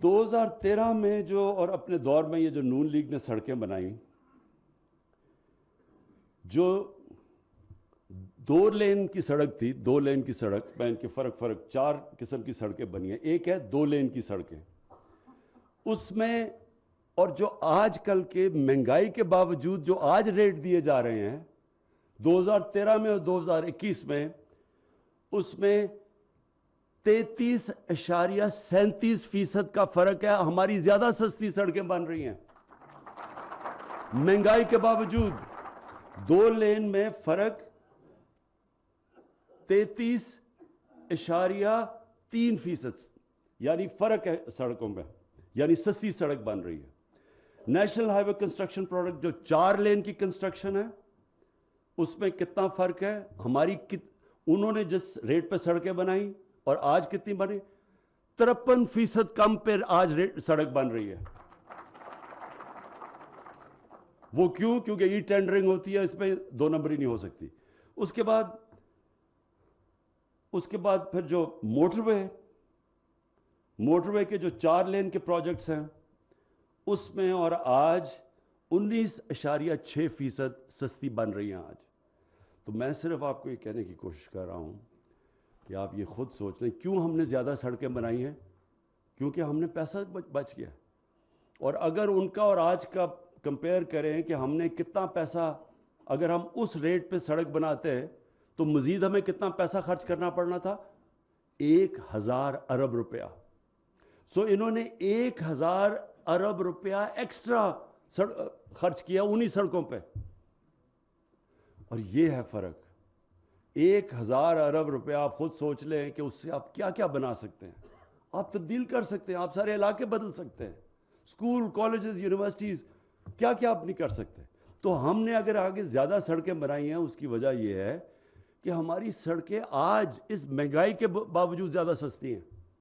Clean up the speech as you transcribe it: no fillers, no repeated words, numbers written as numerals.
2013 میں جو اور اپنے دور میں یہ جو نون لیگ نے سڑکیں بنائیں، جو 2 لین کی سڑک تھی، 2 لین کی سڑک میں ان کے فرق 4 قسم کی سڑکیں بنی ہیں. ایک ہے 2 لین کی سڑکیں، اس میں اور جو آج کل کے مہنگائی کے باوجود جو آج ریٹ دیے جا رہے ہیں 2013 میں اور 2021 میں، اس میں 33.37% کا فرق ہے. ہماری زیادہ سستی سڑکیں بن رہی ہیں مہنگائی کے باوجود. 2 لین میں فرق 33.3%، یعنی فرق ہے سڑکوں میں، یعنی سستی سڑک بن رہی ہے. نیشنل ہائی وے کنسٹرکشن پروڈکٹ جو 4 لین کی کنسٹرکشن ہے، اس میں کتنا فرق ہے؟ ہماری انہوں نے جس ریٹ پہ سڑکیں بنائی اور آج کتنی بنی، 53% کم پہ آج سڑک بن رہی ہے. وہ کیوں؟ کیونکہ یہ ٹینڈرنگ ہوتی ہے، اس میں 2 نمبری نہیں ہو سکتی. اس کے بعد پھر جو موٹر وے کے جو 4 لین کے پروجیکٹس ہیں، اس میں اور آج 19.6% سستی بن رہی ہیں آج. تو میں صرف آپ کو یہ کہنے کی کوشش کر رہا ہوں کہ آپ یہ خود سوچ لیں کیوں ہم نے زیادہ سڑکیں بنائی ہیں. کیونکہ ہم نے پیسہ بچ گیا. اور اگر ان کا اور آج کا کمپیئر کریں کہ ہم نے کتنا پیسہ، اگر ہم اس ریٹ پہ سڑک بناتے ہیں تو مزید ہمیں کتنا پیسہ خرچ کرنا پڑنا تھا؟ 1000 ارب روپیہ. سو انہوں نے 1000 ارب روپیہ ایکسٹرا خرچ کیا انہی سڑکوں پہ. اور یہ ہے فرق. 1000 ارب روپیہ آپ خود سوچ لیں کہ اس سے آپ کیا کیا بنا سکتے ہیں. آپ تبدیل کر سکتے ہیں، آپ سارے علاقے بدل سکتے ہیں، اسکول، کالجز، یونیورسٹیز، کیا کیا آپ نہیں کر سکتے. تو ہم نے اگر آگے زیادہ سڑکیں بنائی ہیں، اس کی وجہ یہ ہے کہ ہماری سڑکیں آج اس مہنگائی کے باوجود زیادہ سستی ہیں.